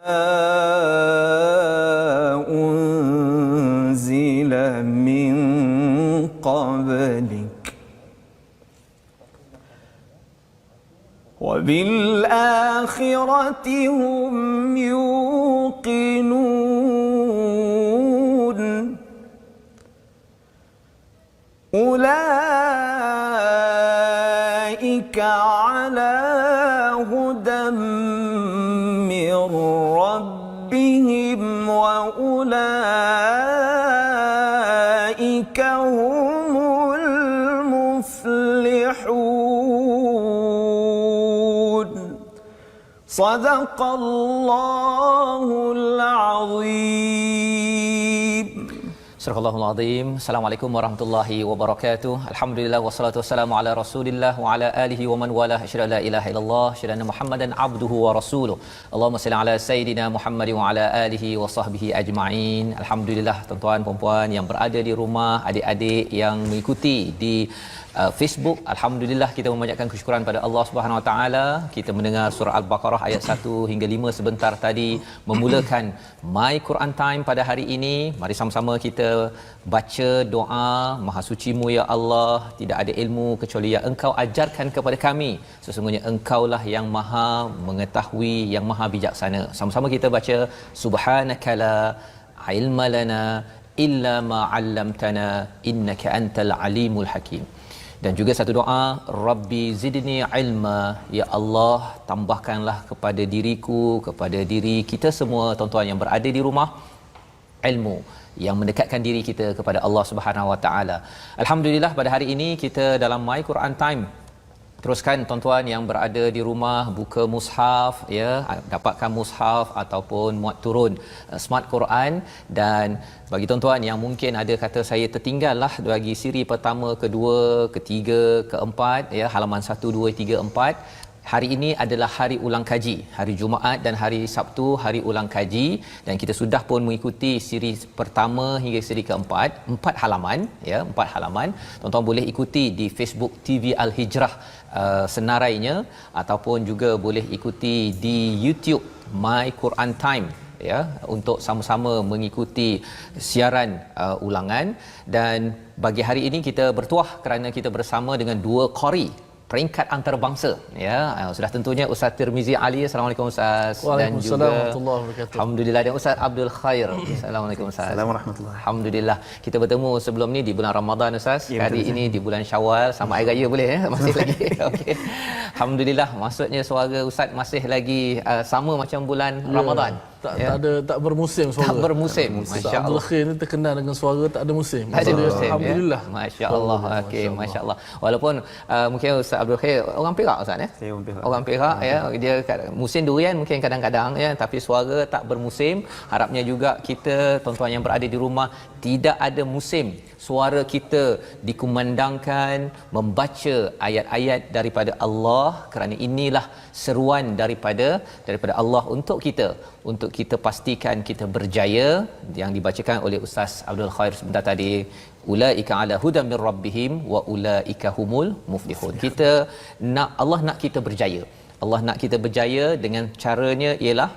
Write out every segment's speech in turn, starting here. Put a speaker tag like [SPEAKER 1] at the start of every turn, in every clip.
[SPEAKER 1] أنزل من قبلك وبالآخرة هم يوقنون أولئك على هدى من ربهم وأولئك هم المفلحون صدق الله العظيم.
[SPEAKER 2] Surah Al-Azim. Assalamualaikum warahmatullahi wabarakatuh. Alhamdulillah wassalatu wassalamu ala Rasulillah wa ala alihi wa man walah. Asyhadu an la ilaha illallah, asyhadu anna Muhammadan abduhu wa rasuluh. Allahumma salli ala sayidina Muhammad wa ala alihi wa sahbihi ajma'in. Alhamdulillah tuan-tuan puan-puan yang berada di rumah, adik-adik yang mengikuti di Facebook, alhamdulillah kita memanjatkan kesyukuran pada Allah Subhanahu Wa Taala. Kita mendengar surah Al-Baqarah ayat 1 hingga 5 sebentar tadi memulakan My Quran Time pada hari ini. Mari sama-sama kita baca doa, Maha Sucimu ya Allah, tidak ada ilmu kecuali yang Engkau ajarkan kepada kami. Sesungguhnya Engkaulah yang Maha mengetahui, yang Maha bijaksana. Sama-sama kita baca Subhanakala ilma lana illa ma 'allamtana innaka antal alimul hakim. Dan juga satu doa, Rabbi zidni ilma, ya Allah tambahkanlah kepada diriku, kepada diri kita semua tuan-tuan yang berada di rumah, ilmu yang mendekatkan diri kita kepada Allah Subhanahu Wa Taala. Alhamdulillah pada hari ini kita dalam My Quran Time. Teruskan tuan-tuan yang berada di rumah buka mushaf ya, dapatkan mushaf ataupun muat turun Smart Quran. Dan bagi tuan-tuan yang mungkin ada kata saya tertinggal lah bagi siri pertama, kedua, ketiga, keempat ya, halaman 1 2 3 4. Hari ini adalah hari ulang kaji, hari Jumaat dan hari Sabtu hari ulang kaji, dan kita sudah pun mengikuti siri pertama hingga siri keempat, 4 halaman ya, 4 halaman. Tuan-tuan boleh ikuti di Facebook TV Al-Hijrah senarainya, ataupun juga boleh ikuti di YouTube My Quran Time ya, untuk sama-sama mengikuti siaran ulangan. Dan bagi hari ini kita bertuah kerana kita bersama dengan dua qari peringkat antarabangsa ya. Sudah tentunya Ustaz Tirmizi Ali. Assalamualaikum Ustaz. Dan juga alhamdulillah, dan Ustaz Abdul Khair. Assalamualaikum Ustaz.
[SPEAKER 3] Assalamualaikum.
[SPEAKER 2] Alhamdulillah kita bertemu sebelum ni di bulan Ramadan Ustaz. Ya, kali ini di bulan Syawal, sama air raya boleh ya, masih lagi. Okey. Alhamdulillah, maksudnya suara Ustaz masih lagi sama macam bulan Ramadan.
[SPEAKER 3] Tak bermusim suara.
[SPEAKER 2] Tak bermusim. Masya-Allah.
[SPEAKER 3] Abdul Khair ni terkenal dengan suara tak ada musim.
[SPEAKER 2] Tak ada musim.
[SPEAKER 3] Alhamdulillah.
[SPEAKER 2] Ya? Masya-Allah. Okey, masya-Allah. Walaupun mungkin Ustaz Abdul Khair orang Perak Ustaz ya.
[SPEAKER 1] Saya orang Perak.
[SPEAKER 2] Orang Perak ya. Dia musim durian mungkin kadang-kadang ya, tapi suara tak bermusim. Harapnya juga kita tuan-tuan yang berada di rumah tidak ada musim. Suara kita dikumandangkan membaca ayat-ayat daripada Allah, kerana inilah seruan daripada Allah untuk kita pastikan kita berjaya, yang dibacakan oleh Ustaz Abdul Khair sebentar tadi. Ulaika ala hudam mir rabbihim wa ulaika humul muflihun. Kita nak, Allah nak kita berjaya. Allah nak kita berjaya dengan caranya ialah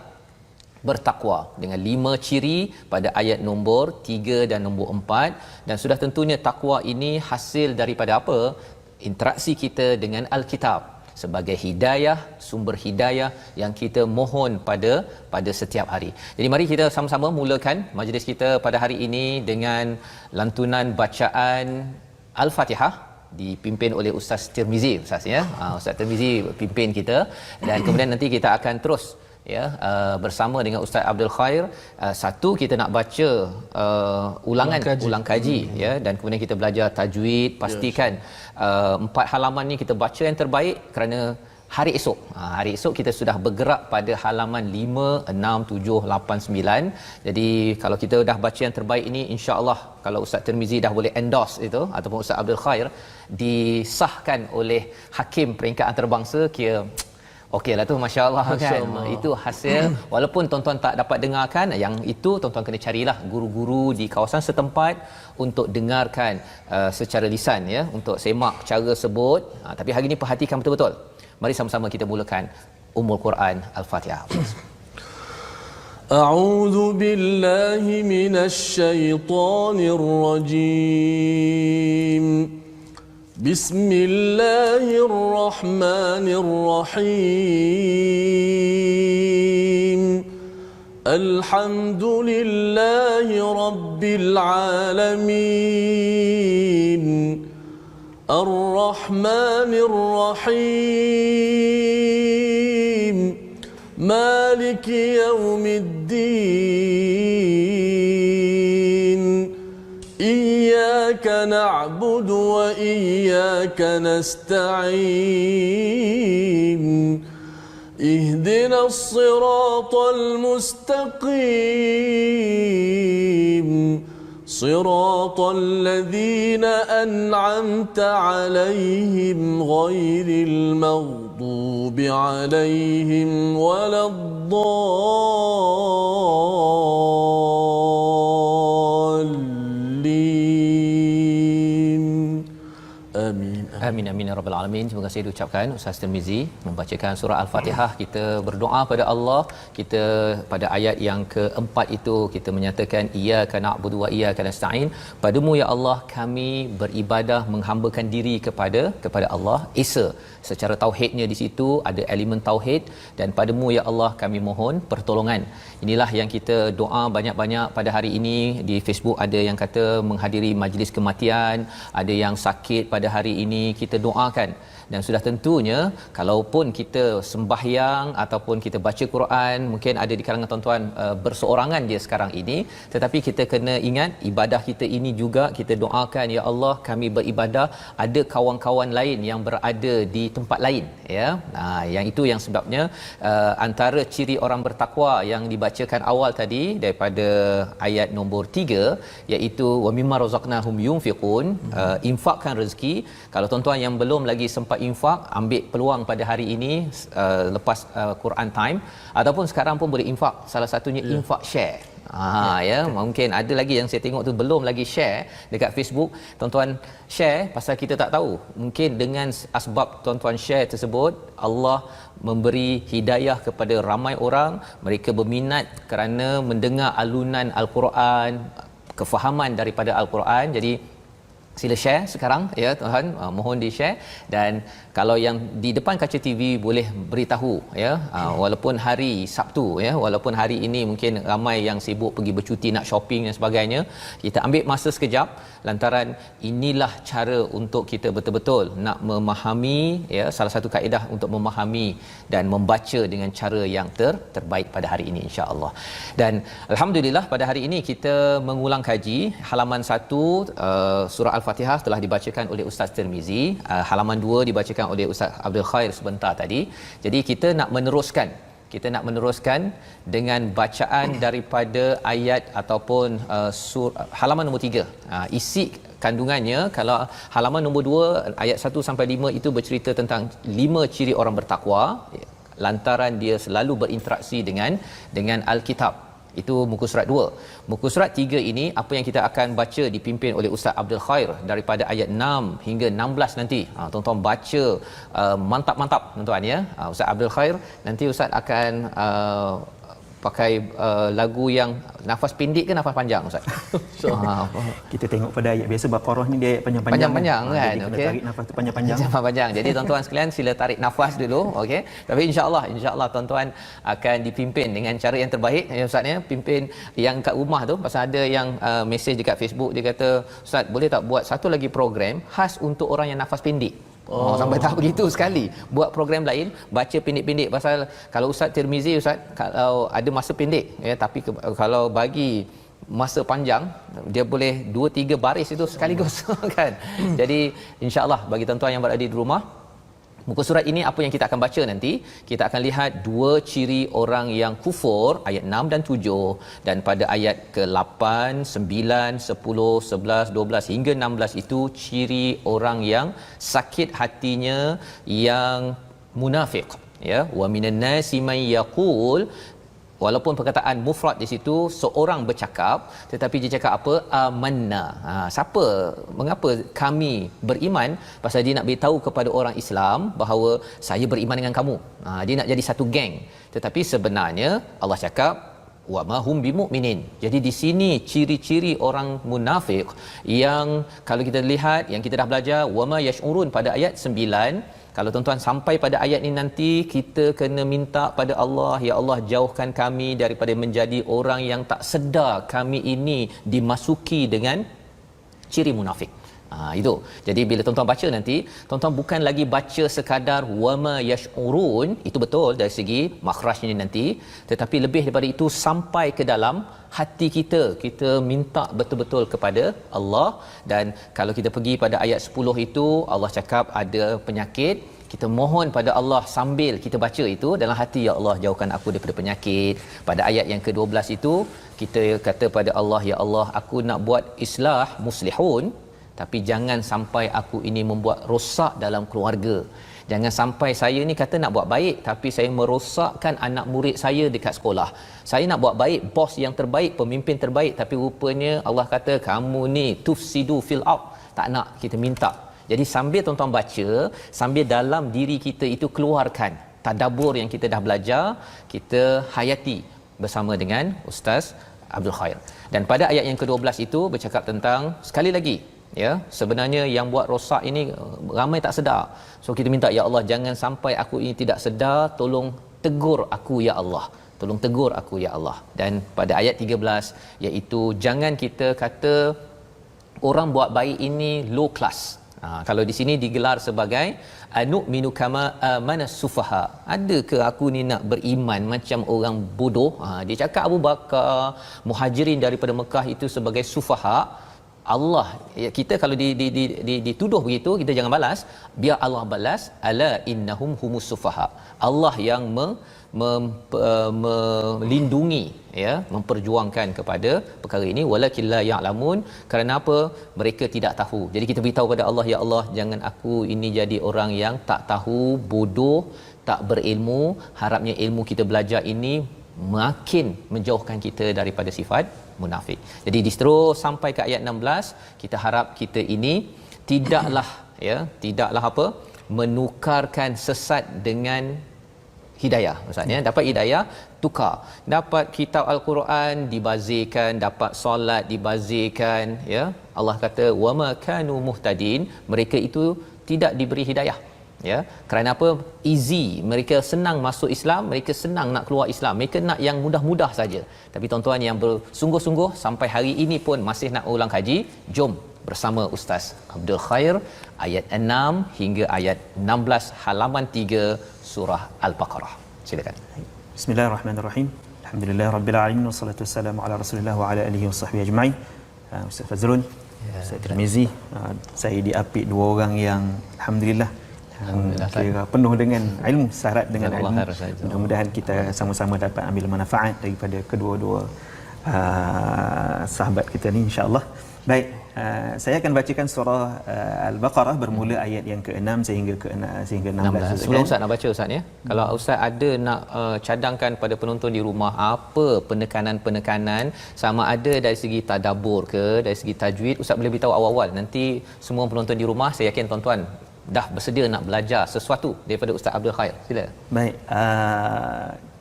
[SPEAKER 2] bertakwa, dengan 5 ciri pada ayat nombor 3 dan nombor 4. Dan sudah tentunya takwa ini hasil daripada apa? Interaksi kita dengan Alkitab sebagai hidayah, sumber hidayah yang kita mohon pada setiap hari. Jadi mari kita sama-sama mulakan majlis kita pada hari ini dengan lantunan bacaan Al-Fatihah dipimpin oleh Ustaz Tirmizi Ustaz ya. Ustaz Tirmizi pimpin kita, dan kemudian nanti kita akan terus ya bersama dengan Ustaz Abdul Khair. Satu, kita nak baca ulang kaji ya, dan kemudian kita belajar tajwid. Pastikan 4 halaman ni kita baca yang terbaik, kerana hari esok kita sudah bergerak pada halaman 5, 6, 7, 8, 9. Jadi kalau kita dah baca yang terbaik ini, insya-Allah kalau Ustaz Tirmizi dah boleh endorse itu, ataupun Ustaz Abdul Khair disahkan oleh hakim peringkat antarabangsa, kira okeylah tu, masya-Allah kan. Itu hasil. Walaupun tuan-tuan tak dapat dengarkan, yang itu tuan-tuan kena carilah guru-guru di kawasan setempat untuk dengarkan secara lisan ya, untuk semak cara sebut. Tapi hari ini perhatikan betul-betul. Mari sama-sama kita mulakan Ummul Quran Al-Fatihah.
[SPEAKER 3] أعوذ بالله من الشيطان الرجيم. بسم الله الرحمن الرحيم. الحمد لله رب العالمين. الرحمن الرحيم. مالك يوم الدين. إياك نعبد وإياك نستعين. اهدنا الصراط المستقيم. صراط الذين أنعمت عليهم غير المغضوب عليهم ولا الضالين. آمين.
[SPEAKER 2] Amin amin ya rabbal alamin. Terima kasih diucapkan Ustaz Tirmizi membacakan surah Al-Fatihah. Kita berdoa pada Allah. Kita pada ayat yang keempat itu kita menyatakan iyyaka na'budu wa iyyaka nasta'in. Padamu ya Allah kami beribadah menghambakan diri kepada Allah. Esa secara tauhidnya di situ ada elemen tauhid dan padamu ya Allah kami mohon pertolongan. Inilah yang kita doa banyak-banyak pada hari ini. Di Facebook ada yang kata menghadiri majlis kematian, ada yang sakit pada hari ini, kita doakan. Dan sudah tentunya kalaupun kita sembahyang ataupun kita baca Quran, mungkin ada di kalangan tuan-tuan berseorangan je sekarang ini, tetapi kita kena ingat ibadah kita ini juga kita doakan ya Allah kami beribadah ada kawan-kawan lain yang berada di tempat lain ya. Yang itu yang sebabnya antara ciri orang bertakwa yang dibacakan awal tadi daripada ayat nombor 3 iaitu wa mimma razaqnahum yunfiqun, infakkan rezeki. Kalau tuan-tuan yang belum lagi sempat infak, ambil peluang pada hari ini lepas Quran time ataupun sekarang pun boleh infak. Salah satunya infak share. Ya, mungkin ada lagi yang saya tengok tu belum lagi share dekat Facebook. Tuan-tuan share pasal kita tak tahu. Mungkin dengan asbab tuan-tuan share tersebut, Allah memberi hidayah kepada ramai orang, mereka berminat kerana mendengar alunan Al-Quran, kefahaman daripada Al-Quran. Jadi sila share sekarang ya Tuhan, mohon di share. Dan kalau yang di depan kaca TV boleh beritahu ya, walaupun hari Sabtu ya, walaupun hari ini mungkin ramai yang sibuk pergi bercuti nak shopping dan sebagainya, kita ambil masa sekejap lantaran inilah cara untuk kita betul-betul nak memahami ya, salah satu kaedah untuk memahami dan membaca dengan cara yang terbaik pada hari ini insya-Allah. Dan alhamdulillah pada hari ini kita mengulang kaji halaman 1 surah Al-Fatihah telah dibacakan oleh Ustaz Tirmizi, halaman 2 dibacakan oleh Ustaz Abdul Khair sebentar tadi. Jadi kita nak meneruskan dengan bacaan daripada ayat ataupun halaman nombor 3. Isi kandungannya kalau halaman nombor 2 ayat 1 sampai 5 itu bercerita tentang 5 ciri orang bertakwa lantaran dia selalu berinteraksi dengan Al-Kitab. Itu muka surat 2. Muka surat 3 ini apa yang kita akan baca dipimpin oleh Ustaz Abdul Khair daripada ayat 6 hingga 16 nanti. Tuan-tuan baca mantap-mantap tuan-tuan ya. Ustaz Abdul Khair nanti Ustaz akan pakai lagu yang nafas pendek ke nafas panjang Ustaz?
[SPEAKER 4] Kita tengok pada ayat biasa Baqarah ni dia ayat panjang-panjang
[SPEAKER 2] kan.
[SPEAKER 4] Jadi kita tarik nafas tu panjang-panjang.
[SPEAKER 2] Jadi tuan-tuan sekalian sila tarik nafas dulu, okey. Tapi insya-Allah tuan-tuan akan dipimpin dengan cara yang terbaik ya Ustaz ya. Pimpin yang kat rumah tu, pasal ada yang mesej dekat Facebook dia kata, "Ustaz, boleh tak buat satu lagi program khas untuk orang yang nafas pendek?" Sampai tahap begitu sekali. Buat program lain baca pendek-pendek, pasal kalau Ustaz Tirmizi Ustaz kalau ada masa pendek ya, tapi kalau bagi masa panjang dia boleh 2-3 baris itu sekaligus kan. Jadi insya-Allah bagi tuan-tuan yang berada di rumah, muka surat ini apa yang kita akan baca nanti, kita akan lihat 2 ciri orang yang kufur ayat 6 dan 7, dan pada ayat ke-8, 9, 10, 11, 12 hingga 16 itu ciri orang yang sakit hatinya, yang munafik ya. Wa minan nasi may yaqul, walaupun perkataan mufrad di situ seorang bercakap, tetapi dia cakap apa? Amanna. Siapa? Mengapa kami beriman? Pasal dia nak beritahu kepada orang Islam bahawa saya beriman dengan kamu. Dia nak jadi satu geng. Tetapi sebenarnya Allah cakap wa ma hum bimumin. Jadi di sini ciri-ciri orang munafik yang kalau kita lihat yang kita dah belajar wama yash'urun pada ayat 9. Kalau tuan-tuan sampai pada ayat ini nanti kita kena minta pada Allah, ya Allah jauhkan kami daripada menjadi orang yang tak sedar kami ini dimasuki dengan ciri munafik. Itu. Jadi bila tuan-tuan baca nanti, tuan-tuan bukan lagi baca sekadar wama yash'urun, itu betul dari segi makhrajnya nanti, tetapi lebih daripada itu sampai ke dalam hati kita. Kita minta betul-betul kepada Allah. Dan kalau kita pergi pada ayat 10 itu, Allah cakap ada penyakit, kita mohon pada Allah sambil kita baca itu dalam hati, ya Allah jauhkan aku daripada penyakit. Pada ayat yang ke-12 itu kita kata pada Allah, ya Allah aku nak buat islah muslihun, tapi jangan sampai aku ini membuat rosak dalam keluarga. Jangan sampai saya ni kata nak buat baik tapi saya merosakkan anak murid saya dekat sekolah. Saya nak buat baik, bos yang terbaik, pemimpin terbaik, tapi rupanya Allah kata kamu ni tufsidu fil ard. Tak nak, kita minta. Jadi sambil tuan-tuan baca, sambil dalam diri kita itu keluarkan tadabbur yang kita dah belajar, kita hayati bersama dengan Ustaz Abdul Khair. Dan pada ayat yang ke-12 itu bercakap tentang sekali lagi, ya, sebenarnya yang buat rosak ini ramai tak sedar. So kita minta, ya Allah jangan sampai aku ini tidak sedar, tolong tegur aku ya Allah. Tolong tegur aku ya Allah. Dan pada ayat 13 iaitu jangan kita kata orang buat baik ini low class. Kalau di sini digelar sebagai anu'minu kama amana sufaha. Adakah aku ni nak beriman macam orang bodoh? Dia cakap Abu Bakar, Muhajirin daripada Mekah itu sebagai sufaha. Allah, kita kalau dituduh begitu, kita jangan balas, biar Allah balas, ala innahum humus sufaha. Allah yang melindungi, ya, memperjuangkan kepada perkara ini, walakin la ya'lamun, kerana apa? Mereka tidak tahu. Jadi kita beritahu pada Allah, ya Allah jangan aku ini jadi orang yang tak tahu, bodoh, tak berilmu. Harapnya ilmu kita belajar ini makin menjauhkan kita daripada sifat munafik. Jadi diterus sampai ke ayat 16, kita harap kita ini tidaklah apa, menukarkan sesat dengan hidayah. Maksudnya dapat hidayah tukar, dapat kitab al-Quran dibazirkan, dapat solat dibazirkan, ya. Allah kata wama kanu muhtadin, mereka itu tidak diberi hidayah. Ya, kerana apa? Easy, mereka senang masuk Islam, mereka senang nak keluar Islam, mereka nak yang mudah-mudah saja. Tapi tuan-tuan yang bersungguh-sungguh sampai hari ini pun masih nak ulang kaji, jom bersama Ustaz Abdul Khair ayat 6 hingga ayat 16 halaman 3 surah Al-Baqarah. Silakan.
[SPEAKER 4] Bismillahirrahmanirrahim. Alhamdulillahirabbil alamin wassalatu wassalamu ala Rasulillah wa ala alihi wasahbihi ajma'in. Ustaz Fazrul, Ustaz Tirmizi, saya diapit dua orang yang alhamdulillah kira penuh dengan ilmu, syarat dengan ilmu. Mudah-mudahan kita sama-sama dapat ambil manfaat daripada kedua-dua sahabat kita ni, insya-Allah. Baik, saya akan bacakan surah Al-Baqarah bermula ayat yang ke-6 sehingga 16.
[SPEAKER 2] Sebelum Ustaz nak baca Ustaz, ya, kalau Ustaz ada nak cadangkan pada penonton di rumah apa penekanan-penekanan, sama ada dari segi tadabbur ke dari segi tajwid, Ustaz boleh beritahu awal-awal. Nanti semua penonton di rumah, saya yakin tuan-tuan dah bersedia nak belajar sesuatu daripada Ustaz Abdul Khair. Sila.
[SPEAKER 4] Baik,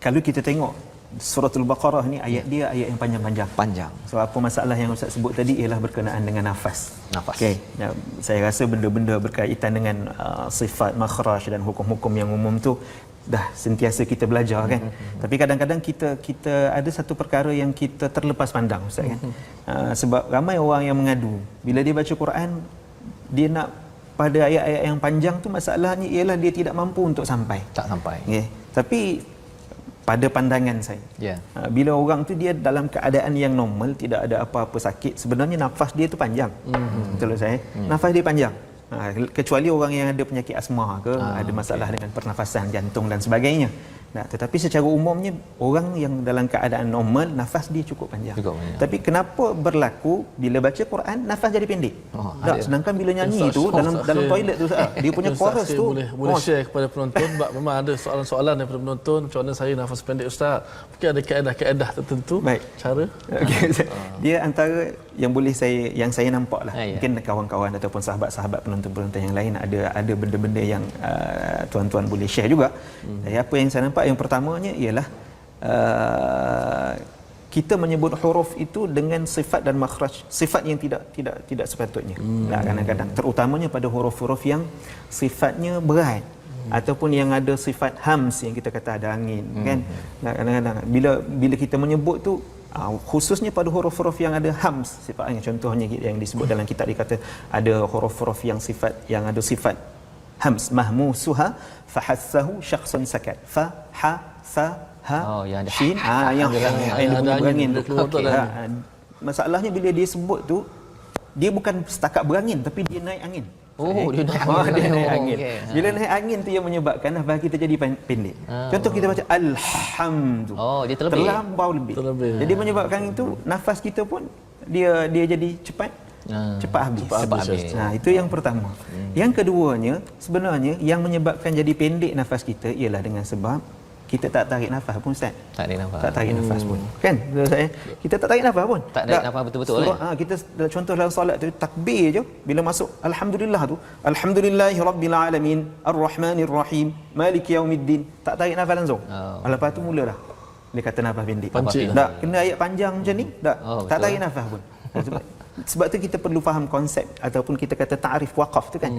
[SPEAKER 4] kalau kita tengok Suratul Baqarah ni ayat dia ayat yang panjang. So apa masalah yang Ustaz sebut tadi ialah berkenaan dengan nafas. Okey. Saya rasa benda-benda berkaitan dengan sifat makhraj dan hukum-hukum yang umum tu dah sentiasa kita belajar kan. Tapi kadang-kadang kita ada satu perkara yang kita terlepas pandang Ustaz kan. Sebab ramai orang yang mengadu bila dia baca Quran, dia nak pada ayat-ayat yang panjang tu, masalahnya ialah dia tidak mampu untuk sampai.
[SPEAKER 2] Tak sampai.
[SPEAKER 4] Okay. Tapi pada pandangan saya, bila orang tu dia dalam keadaan yang normal, tidak ada apa-apa sakit, sebenarnya nafas dia tu panjang. Betul saya? Nafas dia panjang. Kecuali orang yang ada penyakit asma ke, ada masalah dengan pernafasan, jantung dan sebagainya. Tetapi secara umumnya orang yang dalam keadaan normal, nafas dia cukup panjang. Tapi kenapa berlaku bila baca Quran nafas jadi pendek? Sedangkan bila nyanyi tu dalam toilet tu dia punya chorus tu
[SPEAKER 3] boleh share kepada penonton. Sebab memang ada soalan-soalan daripada penonton, macam mana saya nafas pendek Ustaz? Mungkin ada kaedah-kaedah tertentu.
[SPEAKER 4] Baik.
[SPEAKER 3] Cara.
[SPEAKER 4] Dia antara yang saya nampak lah. Mungkin kawan-kawan ataupun sahabat-sahabat penonton-penonton yang lain ada benda-benda yang tuan-tuan boleh share juga. Apa yang saya nampak, yang pertamanya ialah kita menyebut huruf itu dengan sifat dan makhraj, sifat yang tidak sepatutnya. Nah, kadang-kadang terutamanya pada huruf-huruf yang sifatnya berat ataupun yang ada sifat hams yang kita kata ada angin kan. Nah, kadang-kadang bila kita menyebut tu khususnya pada huruf-huruf yang ada hams sifatnya, contohnya yang disebut dalam kitab dikata ada huruf-huruf yang ada sifat hams, mahmusuha fahassahu syakhsun sakat, fa ha sa ha
[SPEAKER 2] yang ada
[SPEAKER 4] shin yang berangin tu. Masalahnya bila dia sebut tu dia bukan setakat berangin tapi dia naik angin.
[SPEAKER 2] Dia naik angin.
[SPEAKER 4] Okay. Bila naik angin tu yang menyebabkan nafas kita jadi pendek. Contoh kita baca alhamdu.
[SPEAKER 2] Dia
[SPEAKER 4] terlampau lebih. Jadi menyebabkan itu nafas kita pun dia jadi cepat habis. Nah, itu yang pertama. Yang keduanya, sebenarnya yang menyebabkan jadi pendek nafas kita ialah dengan sebab kita tak tarik nafas pun, Ustaz.
[SPEAKER 2] Tak
[SPEAKER 4] tarik nafas pun. Kan? Kita tak tarik nafas pun.
[SPEAKER 2] Tak tarik nafas betul-betul
[SPEAKER 4] kita contoh dalam solat tu takbir je bila masuk alhamdulillah tu, alhamdulillahirabbil alamin arrahmanir rahim maliki yaumiddin, tak tarik nafas langsung. Lepas tu mulalah dia kata nafas pendek. Tak kena ayat panjang macam ni, tak tarik nafas pun. Sebab tu kita perlu faham konsep ataupun kita kata ta'rif waqaf tu kan.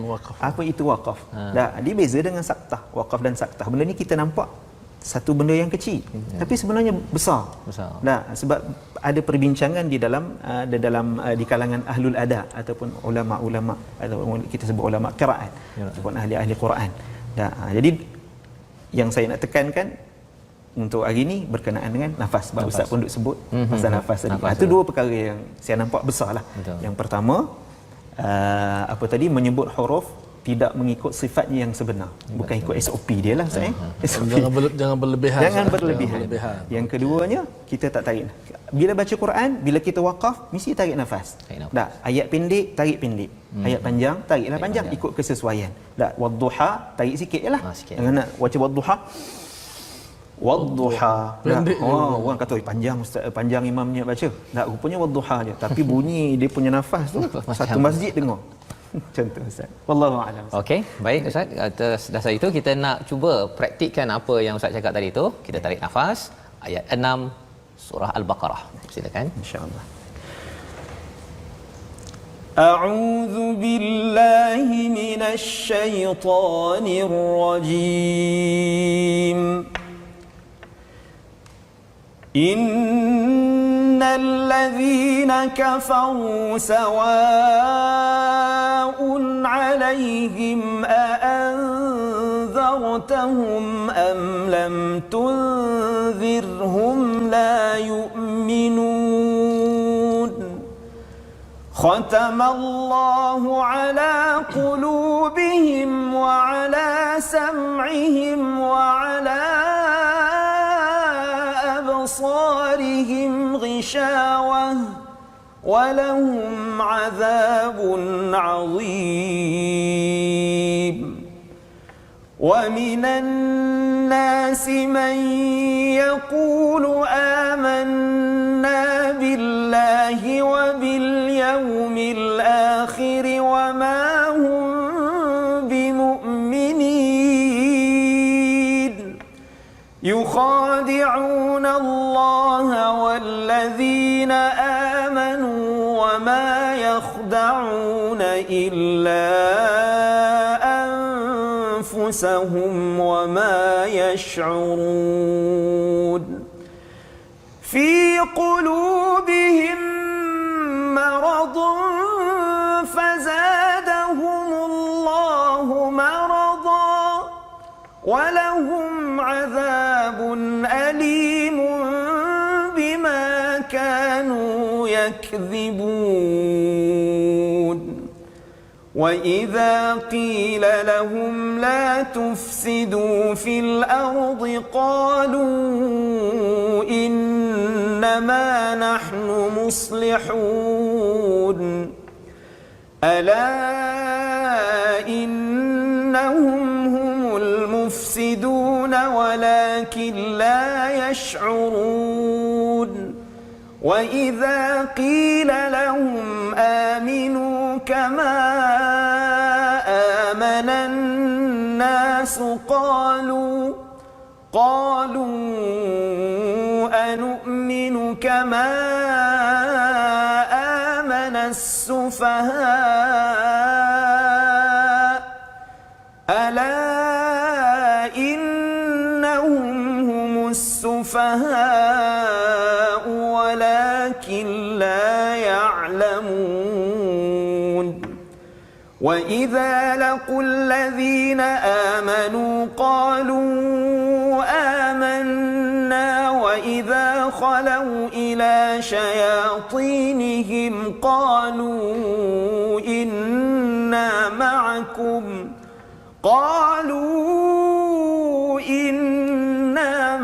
[SPEAKER 4] Apa itu waqaf? Dia beza dengan saktah. Waqaf dan saktah, benda ni kita nampak satu benda yang kecil tapi sebenarnya besar. Sebab ada perbincangan di di kalangan ahlul adab ataupun ulama-ulama ataupun kita sebut ulama qiraat ataupun ahli-ahli Quran. Jadi yang saya nak tekankan untuk hari ini berkenaan dengan nafas. Sebab Ustaz pun duk sebut pasal nafas tadi. Itu dua perkara yang saya nampak besarlah. Yang pertama menyebut huruf tidak mengikut sifatnya yang sebenar, bukan ikut SOP dia lah saya.
[SPEAKER 3] Jangan berlebihan.
[SPEAKER 4] Yang keduanya, kita tak tarik. Bila baca Quran, bila kita waqaf mesti tarik nafas. Ayat pendek tarik pendek, ayat panjang tariklah panjang ikut kesesuaian. Wadduha tarik sikit jelah. Jangan nak baca wadduha orang kata panjang Ustaz, panjang imamnya baca. Rupanya wadduha je, tapi bunyi dia punya nafas tu satu masjid dengar. Contoh Ustaz. Wallahu a'lam.
[SPEAKER 2] Okey, baik Ustaz. Atas dasar itu kita nak cuba praktikkan apa yang Ustaz cakap tadi tu. Kita tarik nafas ayat 6 surah Al-Baqarah. Silakan.
[SPEAKER 4] Insya-Allah.
[SPEAKER 1] A'udzu billahi minasy syaithanir rajim. Innal ladzina kafaru sawa'un 'alaihim a anzartahum am lam tunzirhum la yu'minun. Khatamallahu 'ala qulubihim wa 'ala sam'ihim wa 'ala أبصارهم غشاوة ولهم عذاب عظيم ومن الناس من يقول آمنا بالله وباليوم الآخر وما هم بمؤمنين يخادعون الله والذين آمنوا وما يخدعون إلا أنفسهم وما يشعرون في قلوبهم مرض فزادهم الله مرضا ولهم عذاب أليم بما كانوا يكذبون وإذا قيل لهم لا تفسدوا في الأرض قالوا إنما نحن مصلحون ألا إنهم هم المفسدون ولكن لا يشعرون وإذا قيل لهم آمنوا كما آمن الناس قالوا أنؤمن كما آمن السفهاء ألا إنهم هم السفهاء ولكن لا يعلمون وإذا لقوا الذين آمنوا قالوا آمنا وإذا خلوا إلى شياطينهم قالوا إنا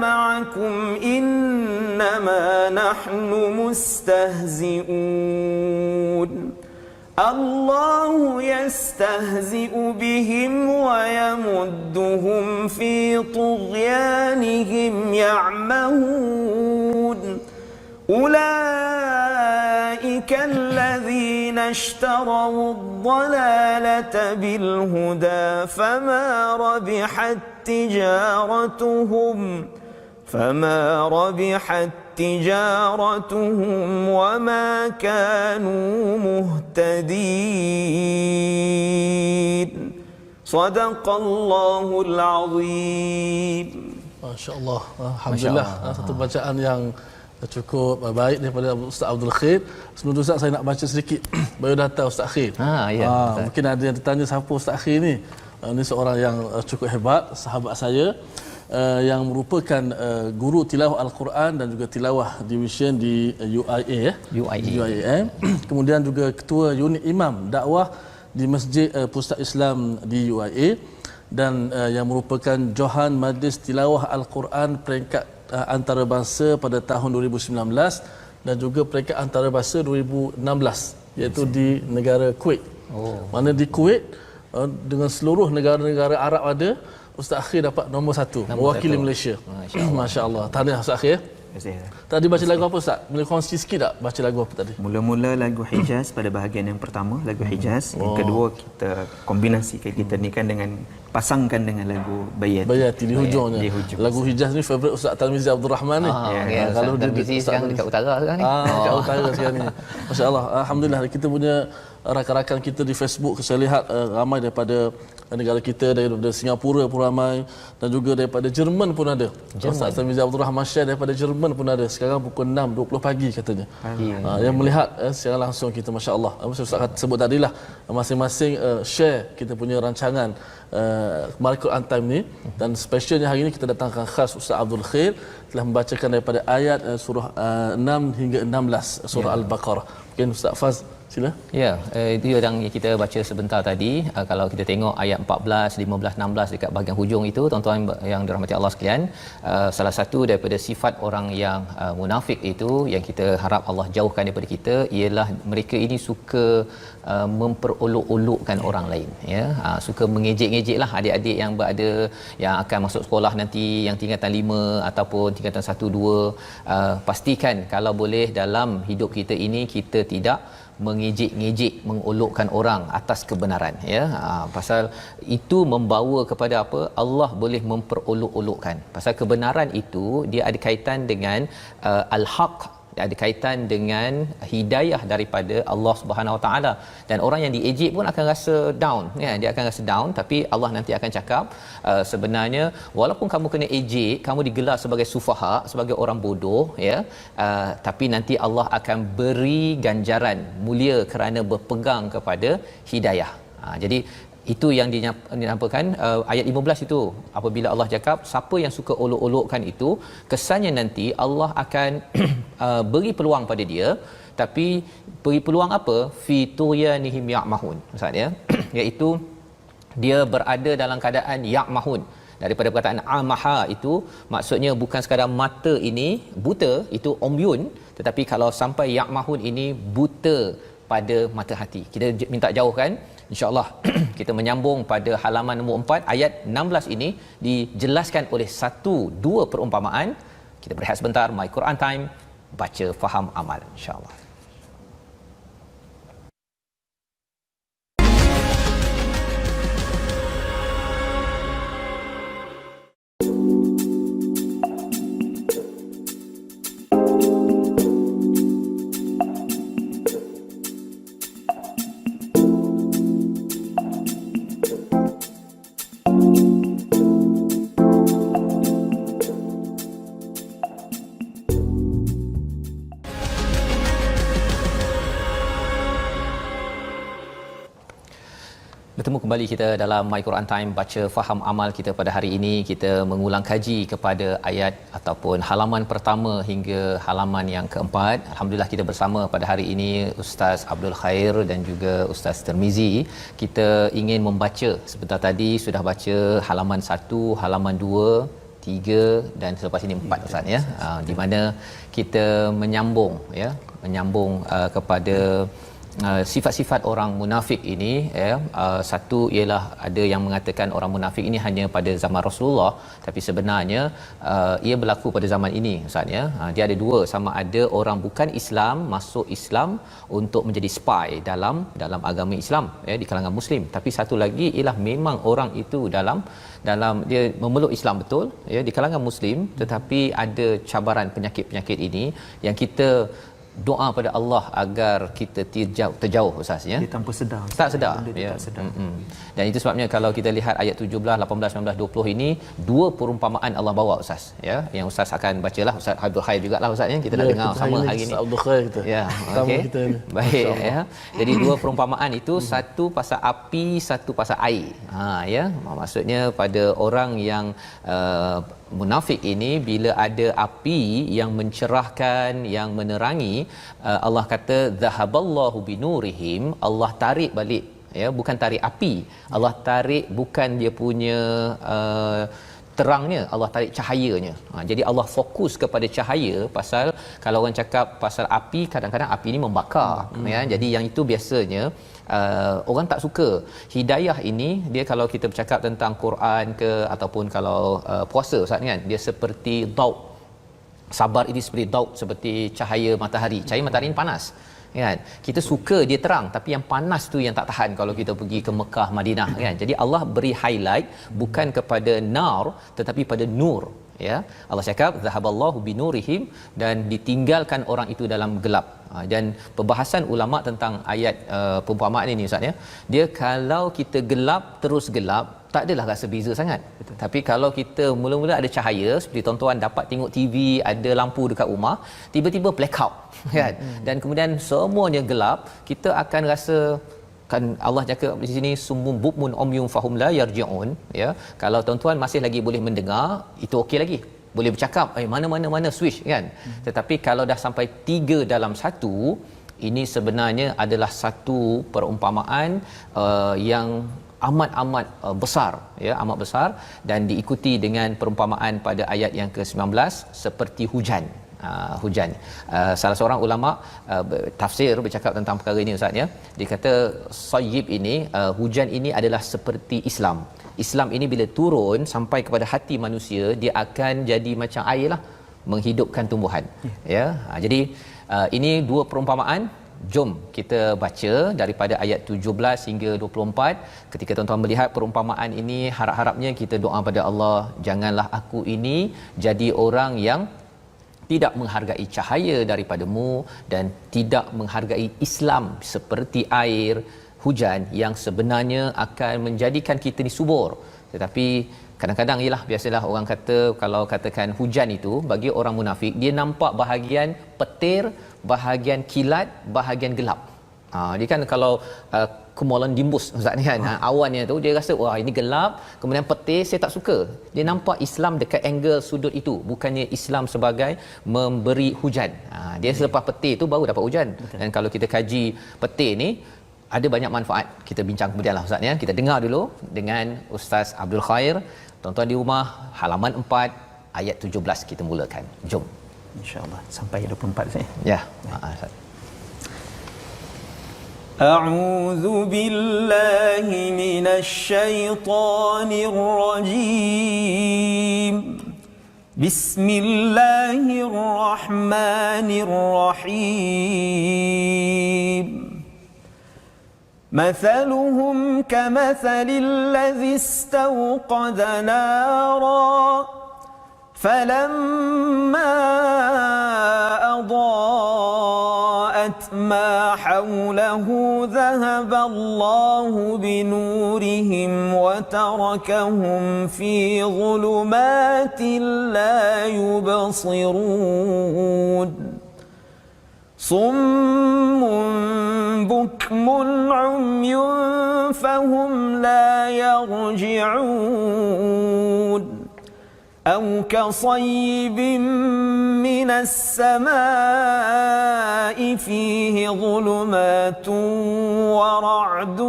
[SPEAKER 1] معكم إنما نحن مستهزئون الله يستهزئ بهم ويمدهم في طغيانهم يعمهون أولئك الذين اشتروا الضلالة بالهدى فما ربحت تجارتهم وما كانوا مهتدين صدق الله العظيم.
[SPEAKER 3] Masya Allah, alhamdulillah. Satu bacaan yang cukup baik daripada Ustaz Abdul Khair. Sebelum tu Ustaz, saya nak baca sedikit biodata Ustaz Khair. Mungkin ada yang tertanya siapa Ustaz Khair ni. Ini seorang yang cukup hebat, sahabat saya, yang merupakan guru tilawah Al-Quran dan juga tilawah division di UIA. Kemudian juga ketua unit imam dakwah di Masjid Pusat Islam di UIA, dan yang merupakan Johan Majlis Tilawah Al-Quran peringkat antarabangsa pada tahun 2019 dan juga peringkat antarabangsa 2016, iaitu di negara Kuwait. Mana di Kuwait dengan seluruh negara-negara Arab ada, Ustaz Akhir dapat nombor 1 mewakili Malaysia. Masya Allah. Tahniah Ustaz Akhir. Tadi baca lagu apa Ustaz? Boleh kongsi sikit tak baca lagu apa tadi?
[SPEAKER 4] Mula-mula lagu Hijaz pada bahagian yang pertama, lagu Hijaz. Yang kedua kita kombinasikan, kita ni kan dengan pasangkan dengan lagu Bayati
[SPEAKER 3] di hujungnya. Lagu Hijaz ni favourite Ustaz Tarmizi Abdul Rahman ni.
[SPEAKER 2] Kalau Tarmizi sekarang dekat utara sekarang ni.
[SPEAKER 3] Dekat utara sekarang ni. Masya-Allah. Alhamdulillah kita punya rakan-rakan kita di Facebook, saya lihat ramai daripada negara kita, daripada Singapura pun ramai, dan juga daripada Jerman pun ada. Ustaz Tarmizi Abdul Rahman share daripada Jerman pun ada. Sekarang pukul 6.20 pagi katanya. Yang melihat secara langsung kita, masya-Allah. Ustaz sebut tadilah masing-masing share kita punya rancangan Al-Quran Time ni, dan specialnya hari ini kita datangkan khas Ustaz Abdul Khair telah membacakan daripada ayat surah 6 hingga 16 surah Al-Baqarah. Mungkin Ustaz Faz sila.
[SPEAKER 2] Ya, itu yang kita baca sebentar tadi. Kalau kita tengok ayat 14, 15, 16 dekat bahagian hujung itu, tuan-tuan yang dirahmati Allah sekalian, salah satu daripada sifat orang yang munafik itu yang kita harap Allah jauhkan daripada kita ialah mereka ini suka memperolok-olokkan orang lain, ya. Suka mengejek-ngejeklah adik-adik yang berada, yang akan masuk sekolah nanti, yang tingkatan 5 ataupun tingkatan 1 2. Pastikan kalau boleh dalam hidup kita ini kita tidak mengejek-ngejek, mengolokkan orang atas kebenaran, ya. Pasal itu membawa kepada apa? Allah boleh memperolok-olokkan. Pasal kebenaran itu dia ada kaitan dengan al-haq, dia ada kaitan dengan hidayah daripada Allah Subhanahu Wa Taala, dan orang yang diejek pun akan rasa down, ya, dia akan rasa down, tapi Allah nanti akan cakap sebenarnya walaupun kamu kena ejek, kamu digelar sebagai sufaha, sebagai orang bodoh, ya, tapi nanti Allah akan beri ganjaran mulia kerana berpegang kepada hidayah. Jadi itu yang dinampakan ayat 15 itu, apabila Allah cakap siapa yang suka olok-olokkan itu, kesannya nanti Allah akan beri peluang pada dia, tapi beri peluang apa? Fi tuyanihim ya'mahun, maksudnya iaitu dia berada dalam keadaan ya'mahun. Daripada perkataan amaha itu maksudnya bukan sekadar mata ini buta, itu umyun, tetapi kalau sampai ya'mahun ini buta pada mata hati. Kita minta jauhkan, insya-Allah. Kita menyambung pada halaman nombor 4 ayat 16 ini dijelaskan oleh 1-2 perumpamaan. Kita berehat sebentar. My Quran Time, baca, faham, amal, insya-Allah. Bertemu kembali kita dalam My Quran Time, baca faham amal kita pada hari ini. Kita mengulang kaji kepada ayat ataupun halaman pertama hingga halaman yang keempat. Alhamdulillah kita bersama pada hari ini Ustaz Abdul Khair dan juga Ustaz Tirmizi. Kita ingin membaca, sebentar tadi sudah baca halaman 1, halaman 2, 3 dan selepas ini 4 Ustaz ya. Di mana kita menyambung kepada sifat-sifat orang munafik ini ya. Satu ialah ada yang mengatakan orang munafik ini hanya pada zaman Rasulullah, tapi sebenarnya ia berlaku pada zaman ini Ustaz ya. Dia ada dua, sama ada orang bukan Islam masuk Islam untuk menjadi spy dalam agama Islam ya, di kalangan muslim, tapi satu lagi ialah memang orang itu dalam dia memeluk Islam betul ya di kalangan muslim, tetapi ada cabaran penyakit-penyakit ini yang kita doa pada Allah agar kita terjauh Ustaz ya.
[SPEAKER 4] Dia tanpa sedar.
[SPEAKER 2] Tak sedar. Ya. Dan itu sebabnya kalau kita lihat ayat 17, 18, 19, 20 ini dua perumpamaan Allah bawa Ustaz ya. Yang Ustaz akan bacalah, Ustaz Abdul Khair jugalah Ustaz ya. Kita nak dengar sama hari ini.
[SPEAKER 3] Abdul Khair kita.
[SPEAKER 2] Ya. Okey. Baik ya. Jadi dua perumpamaan itu, satu pasal api, satu pasal air. Ya. Maksudnya pada orang yang munafik ini, bila ada api yang mencerahkan, yang menerangi, Allah kata zahaballahu binurihim, Allah tarik balik ya, bukan tarik api, Allah tarik bukan dia punya terangnya, Allah tarik cahayanya. Jadi Allah fokus kepada cahaya. Pasal kalau orang cakap pasal api, kadang-kadang api ini membakar ya. Jadi yang itu biasanya orang tak suka. Hidayah ini dia, kalau kita bercakap tentang Quran ke ataupun kalau puasa Ustaz kan, dia seperti daud. Sabar ini seperti daud, seperti cahaya matahari. Cahaya matahari ini panas kan, kita suka dia terang, tapi yang panas tu yang tak tahan kalau kita pergi ke Mekah, Madinah kan. Jadi Allah beri highlight bukan kepada nar tetapi pada nur ya. Allah cakap zahaballahu binurihim, dan ditinggalkan orang itu dalam gelap. Dan perbahasan ulama tentang ayat perumpamaan ini Ustaz ya, dia kalau kita gelap terus gelap, tak adalah rasa beza sangat. Betul. Tapi kalau kita mula-mula ada cahaya, seperti tuan-tuan dapat tengok TV, ada lampu dekat rumah, tiba-tiba blackout kan, dan kemudian semuanya gelap, kita akan rasa kan. Allah cakap di sini summum bukmun umyun fahum la yarji'un ya. Kalau tuan-tuan masih lagi boleh mendengar, itu okey lagi, boleh bercakap mana switch kan. Tetapi kalau dah sampai 3 dalam 1, ini sebenarnya adalah satu perumpamaan yang amat besar ya, amat besar, dan diikuti dengan perumpamaan pada ayat yang ke-19 seperti hujan. Salah seorang ulama tafsir bercakap tentang perkara ini Ustaz ya. Dia kata sayyib ini, hujan ini adalah seperti Islam. Islam ini bila turun sampai kepada hati manusia, dia akan jadi macam air lah, menghidupkan tumbuhan ya. Jadi ini dua perumpamaan. Jom kita baca daripada ayat 17 hingga 24. Ketika tuan-tuan melihat perumpamaan ini, harap-harapnya kita doa pada Allah, janganlah aku ini jadi orang yang tidak menghargai cahaya daripadamu dan tidak menghargai Islam seperti air hujan yang sebenarnya akan menjadikan kita ni subur. Tetapi kadang-kadang ialah biasalah orang kata, kalau katakan hujan itu bagi orang munafik, dia nampak bahagian petir, bahagian kilat, bahagian gelap. Dia kan kalau cumulonimbus Ustaz ni kan, awannya tu dia rasa wah ini gelap, kemudian petir, saya tak suka. Dia nampak Islam dekat angle sudut itu, bukannya Islam sebagai memberi hujan. Dia selepas petir tu baru dapat hujan. Dan kalau kita kaji petir ni, ada banyak manfaat. Kita bincang kemudianlah Ustaz ya. Kita dengar dulu dengan Ustaz Abdul Khair. Tuan-tuan di rumah, halaman 4 ayat 17 kita mulakan. Jom.
[SPEAKER 4] InsyaAllah sampai 24 saya.
[SPEAKER 2] Ya. Ustaz.
[SPEAKER 1] A'udzu billahi minasy syaithanir rajim. Bismillahirrahmanirrahim. مثلهم كمثل الذي استوقد نارا فلما أضاءت ما حوله ذهب الله بنورهم وتركهم في ظلمات لا يبصرون صم بكم عمي فهم لا يرجعون أو كصيب من السماء فيه ظلمات ورعد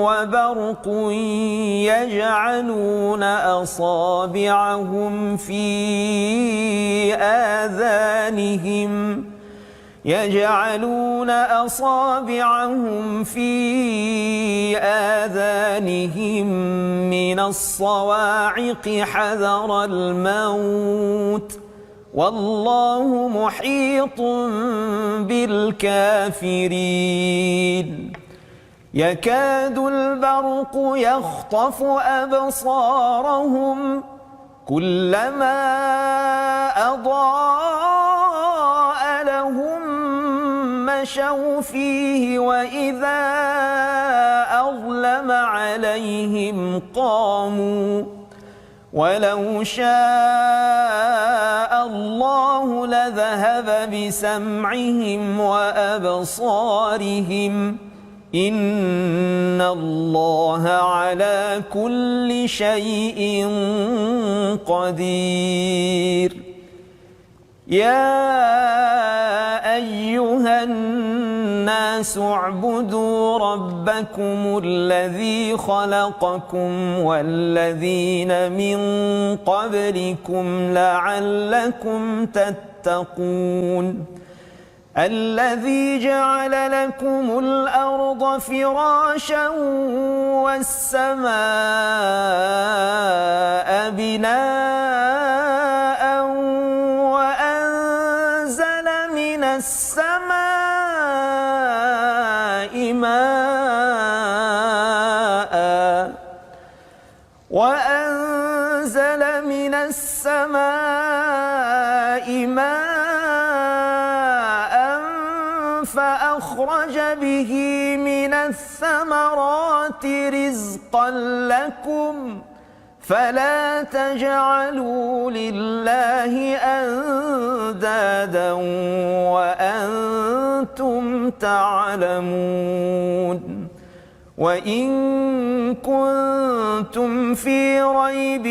[SPEAKER 1] وبرق يجعلون أصابعهم في آذانهم من الصواعق حذر الموت والله محيط بالكافرين يكاد البرق يخطف أبصارهم كلما أضاء لهم مشوا فيه وإذا أظلم عليهم قاموا ولو شاء الله لذهب بسمعهم وأبصارهم إن الله على كل شيء قدير يا أيها الناس اعبدوا ربكم الذي خلقكم والذين من قبلكم لعلكم تتقون الذي جعل لكم الأرض فراشا والسماء بناء وأنزل من السماء ماء فأخرج به من الثمرات رزقا لكم فلا تجعلوا لله أندادا وأنتم تعلمون وإن كنتم في ريب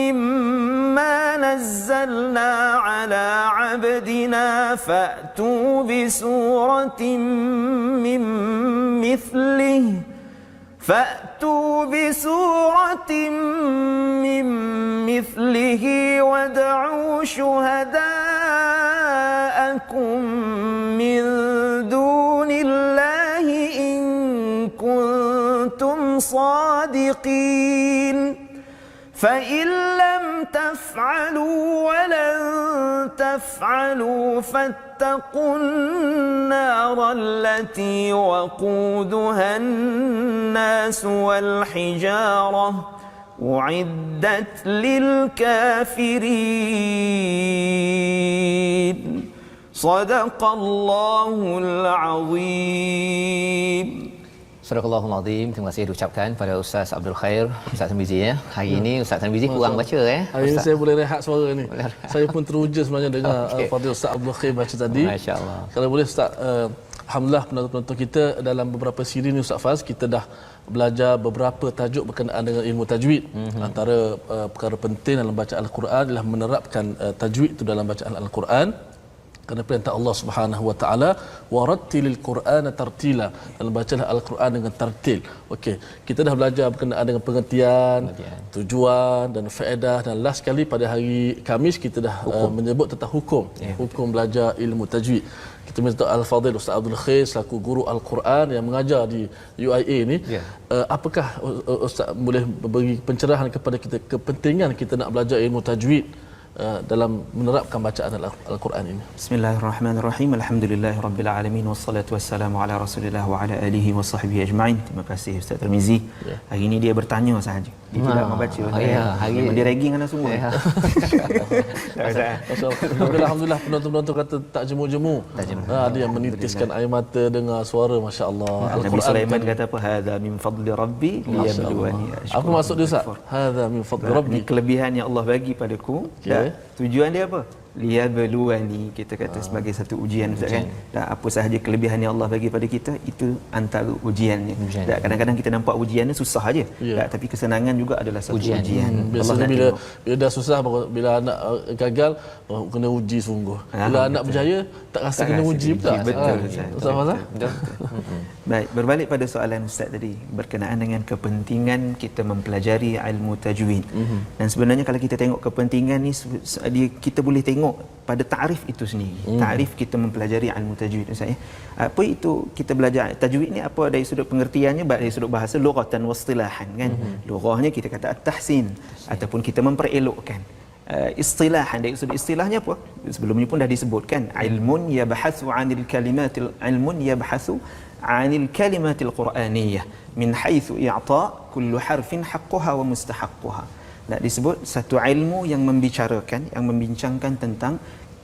[SPEAKER 1] مما نزلنا على عبدنا فأتوا بسورة من مثله وادعوا شهداءكم من دون الله إن كنتم صادقين فإن لم تفعلوا ولن تفعلوا فاتقوا النار التي وقودها الناس والحجارة أعدت للكافرين صدق الله العظيم.
[SPEAKER 2] Surahul Azim. Terima kasih diucapkan pada Ustaz Abdul Khair, Ustaz Tarmizi ya. Hari ini Ustaz Tarmizi kurang baca
[SPEAKER 3] Hari ini saya boleh rehat suara ni. Saya pun teruja sebenarnya dengar Fadil Ustaz Abdul Khair baca tadi.
[SPEAKER 2] Masya-Allah.
[SPEAKER 3] Kalau boleh Ustaz, alhamdulillah penonton-penonton kita dalam beberapa siri ni Ustaz Faz kita dah belajar beberapa tajuk berkenaan dengan ilmu tajwid. Antara perkara penting dalam bacaan Al-Quran adalah menerapkan tajwid itu dalam bacaan Al-Quran. Kerana perintah Allah Subhanahu wa taala warattilil Qur'ana tartila, dalam bacaan Al-Quran dengan tartil. Okey, kita dah belajar berkenaan dengan pengertian, tujuan dan faedah, dan last kali pada hari Khamis kita dah menyebut tentang hukum belajar ilmu tajwid. Kita minta Al-Fadhil Ustaz Abdul Khair selaku guru Al-Quran yang mengajar di UIA ni, apakah Ustaz boleh beri pencerahan kepada kita kepentingan kita nak belajar ilmu tajwid dalam menerapkan bacaan Al-Quran ini.
[SPEAKER 4] Bismillahirrahmanirrahim. Alhamdulillahirabbil alamin wassalatu wassalamu ala Rasulillah wa ala alihi wasahbihi ajma'in. Terima kasih Ustaz Tarmizi. Hari ini dia bertanya sahaja. Dia tidak membaca. Hari dia ragging anak semua.
[SPEAKER 3] Alhamdulillah penonton-penonton kata tak jemu-jemu. Ada yang menitiskan air mata dengar suara, masya-Allah.
[SPEAKER 4] Nabi Sulaiman kata apa? Hadza min fadli rabbi liyabluwani.
[SPEAKER 3] Apa maksud dia Ustaz? Hadza min fadli rabbi.
[SPEAKER 4] Ini kelebihan yang Allah bagi padaku. Tujuan dia apa? liyabluwani, kita kata sebagai satu ujian Ustaz kan. Dan apa sahaja kelebihan yang Allah bagi pada kita, itu antara ujiannya. Dan kadang-kadang kita nampak ujiannya susah aja. Tapi kesenangan juga adalah satu ujian.
[SPEAKER 3] Biasanya bila dah susah, bila anak gagal, kena uji sungguh. Bila anak berjaya, tak rasa kena uji pula.
[SPEAKER 4] Betul
[SPEAKER 3] Ustaz Fazal.
[SPEAKER 4] Baik, berbalik pada soalan Ustaz tadi berkenaan dengan kepentingan kita mempelajari ilmu tajwid. Dan sebenarnya kalau kita tengok kepentingan ni, kita boleh tengok pada takrif itu sendiri. Takrif kita mempelajari ilmu tajwid Ustaz ya. Apa itu kita belajar tajwid ni, apa dari sudut pengertiannya, dari sudut bahasa lughatan wa istilahan kan. Lughahnya kita kata at-tahsin ataupun kita memperelokkan. Istilahan, dari sudut istilahnya apa? Sebelumnya pun dah disebutkan, ilmun yabhathu 'anil kalimatil kalimatil Qur'aniyah min haitsu i'ta' kullu harfin haqqaha wa mustahaqquha. Nak disebut satu ilmu yang membicarakan, yang membincangkan tentang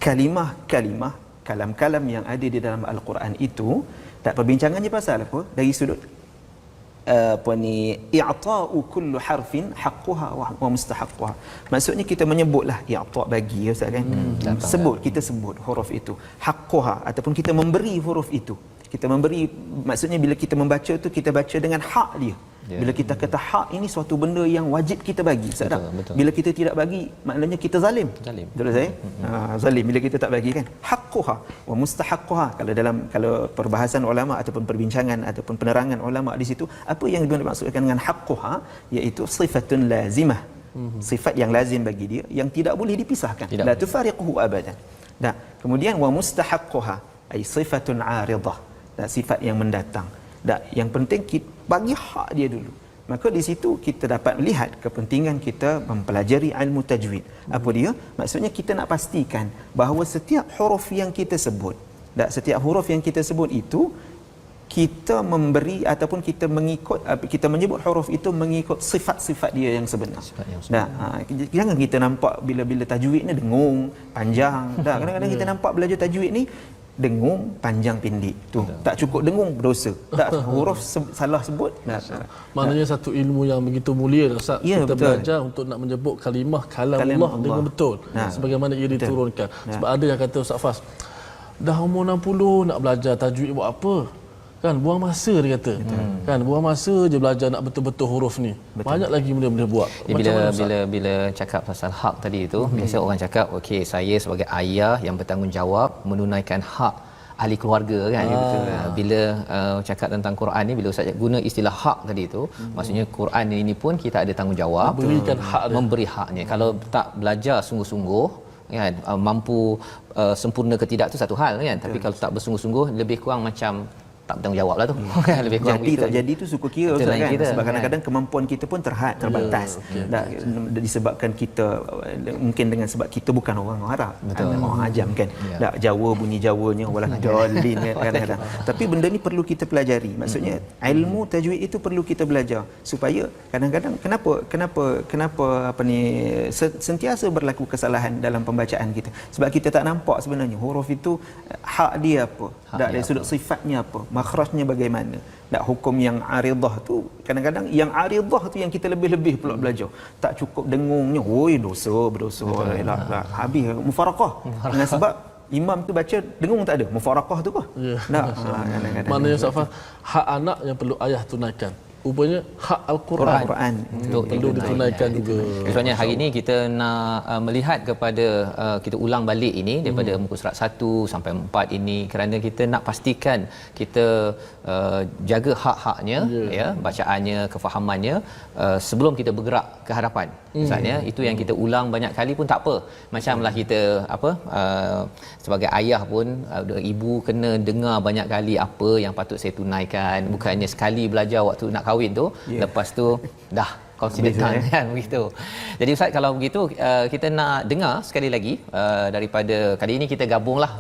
[SPEAKER 4] kalimah-kalimah, kalam-kalam yang ada di dalam Al-Quran itu. Tak, perbincangannya pasal apa? Dari sudut i'ta'u kullu harfin haqquha wa mustahaqquha. Maksudnya kita menyebutlah i'ta' bagi Ustaz kan. Sebut, kita sebut huruf itu. Haqquha ataupun kita memberi huruf itu. Kita memberi, maksudnya bila kita membaca tu, kita baca dengan hak dia. Bila kita kata hak, ini suatu benda yang wajib kita bagi. Betul. Bila kita tidak bagi, maknanya kita zalim. Betul saya? Zalim bila kita tak bagi kan. Haqquha wa mustahaqquha. Kalau perbahasan ulama ataupun perbincangan ataupun penerangan ulama di situ, apa yang dimaksudkan dengan haqquha, iaitu sifatun lazimah. Sifat yang lazim bagi dia, yang tidak boleh dipisahkan. La tufariquhu abadan. Dan kemudian wa mustahaqquha ai sifatun 'aridah. Dan sifat yang mendatang. Dan yang penting kita bagi hak dia dulu. Maka di situ kita dapat melihat kepentingan kita mempelajari ilmu tajwid. Apa dia? Maksudnya kita nak pastikan bahawa setiap huruf yang kita sebut, dan setiap huruf yang kita sebut itu, kita memberi ataupun kita mengikut, kita menyebut huruf itu mengikut sifat-sifat dia yang sebenar. Nah, jangan kita nampak bila tajwid ni dengung, panjang. Dah kadang-kadang kita nampak belajar tajwid ni dengung, panjang, pendek. Tu tak cukup dengung, berdosa. Tak, huruf salah sebut.
[SPEAKER 3] Maknanya satu ilmu yang begitu mulia Ustaz. Kita belajar untuk nak menyebut kalimah kalam Allah dengan betul. Sebagaimana ia diturunkan. Sebab ada yang kata Ustaz Fas, dah umur 60 nak belajar tajwid buat apa? Kan buang masa, dia kata. Kan buang masa je belajar nak betul-betul huruf ni. Banyak lagi benda boleh buat.
[SPEAKER 2] Bila cakap pasal hak tadi itu, biasa orang cakap, okey, saya sebagai ayah yang bertanggungjawab menunaikan hak ahli keluarga kan. Bila cakap tentang Quran ni, bila Ustaz guna istilah hak tadi itu, maksudnya Quran ini pun kita ada tanggungjawab memberi haknya. Kalau tak belajar sungguh-sungguh kan, mampu sempurna ke tidak tu satu hal kan, tapi kalau tak bersungguh-sungguh, lebih kurang macam tak bertanggungjawab lah tu. Lebih kurang
[SPEAKER 4] jadi tak jadi tu suka kira Ustaz kan. Sebab kadang-kadang kemampuan kita pun terbatas. Disebabkan kita mungkin dengan sebab kita bukan orang Arab, orang Ajam kan. Jawa bunyi Jawanya walah dolin kan kadang-kadang. Tapi benda ni perlu kita pelajari. Maksudnya ilmu tajwid itu perlu kita belajar supaya kadang-kadang kenapa sentiasa berlaku kesalahan dalam pembacaan kita. Sebab kita tak nampak sebenarnya huruf itu hak dia apa, dari sudut sifatnya apa, makhrajnya bagaimana. Tak, hukum yang aridah tu kadang-kadang yang aridah tu yang kita lebih-lebih pula belajar. Tak cukup dengungnya, oi berdosa. Habis mufaraqah. Dengan sebab imam tu baca dengung tak ada, mufaraqah tu kah? Kadang-kadang.
[SPEAKER 3] Maknanya Ustaz, hak anak yang perlu ayah tunaikan. Rupanya hak Al-Quran perlu ditunaikan juga.
[SPEAKER 2] Sebenarnya hari ini kita nak melihat kepada kita ulang balik ini daripada muka surat 1 sampai 4 ini, kerana kita nak pastikan kita jaga hak-haknya, ya, bacaannya, kefahamannya sebelum kita bergerak ke hadapan. Misalnya itu yang kita ulang banyak kali pun tak apa. Macamlah kita sebagai ayah pun, ibu kena dengar banyak kali apa yang patut saya tunaikan, bukannya sekali belajar waktu nak kahwin tu, lepas tu dah consider kan begitu. Jadi Ustaz, kalau begitu kita nak dengar sekali lagi daripada kali ini kita gabunglah.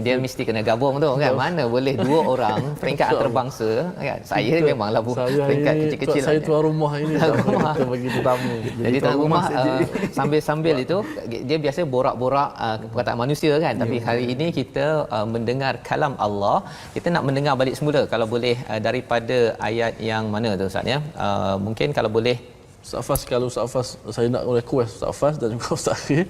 [SPEAKER 2] Dia mesti kena gabung tu kan. Mana boleh dua orang peringkat antarabangsa kan. Saya memanglah peringkat kecil-kecil.
[SPEAKER 3] Saya tuan rumah ini kita bagi tetamu.
[SPEAKER 2] Jadi tuan rumah sambil-sambil itu dia biasa borak-borak perkataan manusia kan. Tapi hari ini kita mendengar kalam Allah. Kita nak mendengar balik semula kalau boleh daripada ayat yang mana tu Ustaz ya. Mungkin kalau boleh
[SPEAKER 3] Ustaz Fas, kalau Ustaz Fas saya nak request Ustaz Fas dan juga Ustaz Akhir,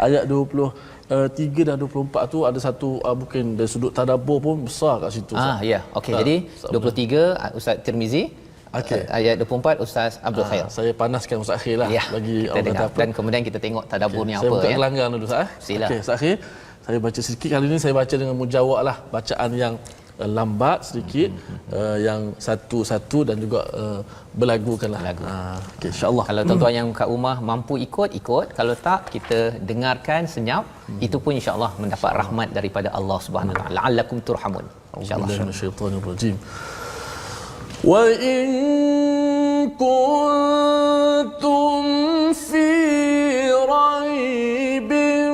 [SPEAKER 3] ayat 23 dan 24 tu ada satu mungkin dari sudut tadabbur pun besar kat situ.
[SPEAKER 2] Ya. Okey, jadi 23 Ustaz Tirmizi, ayat 24 Ustaz Abdul Khair.
[SPEAKER 3] Saya panaskan Ustaz Akhir lah bagi
[SPEAKER 2] kita dengar. Dan kemudian kita tengok tadabburnya apa.
[SPEAKER 3] Saya buka gelanggang dulu Ustaz.
[SPEAKER 2] Sila.
[SPEAKER 3] Okey, Ustaz Akhir, saya baca sedikit. Kali ini saya baca dengan mujawab lah, bacaan yang lambat sedikit, yang satu-satu dan juga berlagukan lah. Okey, insya-Allah.
[SPEAKER 2] Kalau tuan-tuan yang kat rumah mampu ikut, kalau tak kita dengarkan senyap, itu pun insya-Allah mendapat rahmat daripada Allah Subhanahu Wa Taala. La'allakum turhamun. Insya-Allah.
[SPEAKER 3] Minasyaitonirrajim. Wa in kuntum fi raibin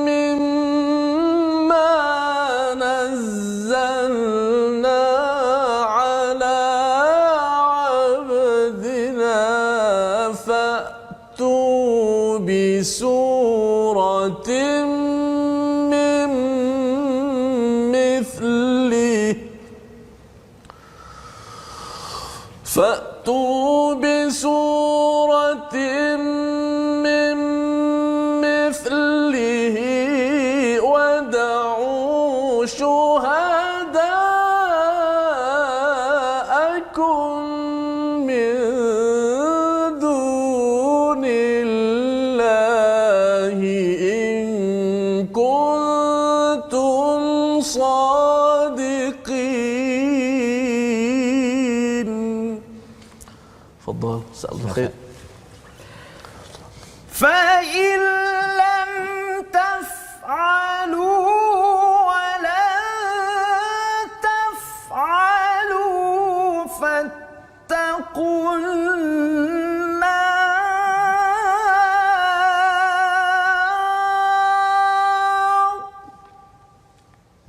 [SPEAKER 3] mimma nazzalna ala abdina fa'tu bi suratin min mithlihi فأتوا بسورة من مثله ودعوا شهداءكم من دون الله إن كنتم صادقين. تفضل جزاك الله خير.
[SPEAKER 1] فإن لم تفعلوا ولن تفعلوا فاتقوا النار.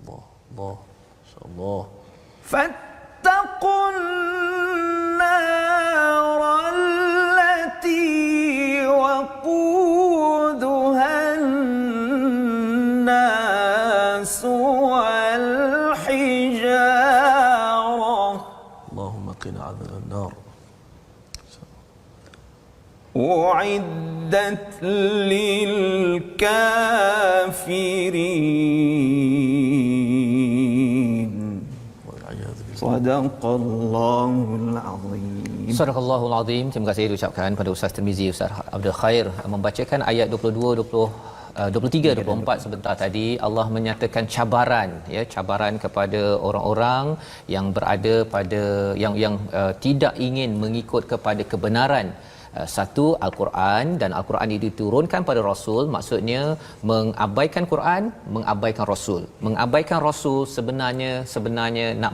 [SPEAKER 3] الله ما شاء الله.
[SPEAKER 1] فاتقوا النار التي وقودها الناس والحجارة
[SPEAKER 3] اللهم قنا عذاب النار.
[SPEAKER 1] أعدت للكافرين. صدق الله العظيم.
[SPEAKER 2] Sadaqallahul Azim. Terima kasih diucapkan pada Ustaz Tirmizi, Ustaz Abdul Khair membacakan ayat 22, 23, 24 sebentar tadi. Allah menyatakan cabaran, cabaran kepada orang-orang yang berada pada yang tidak ingin mengikut kepada kebenaran. Satu, Al-Quran, dan Al-Quran itu diturunkan pada Rasul, maksudnya mengabaikan Quran, mengabaikan Rasul. Mengabaikan Rasul sebenarnya nak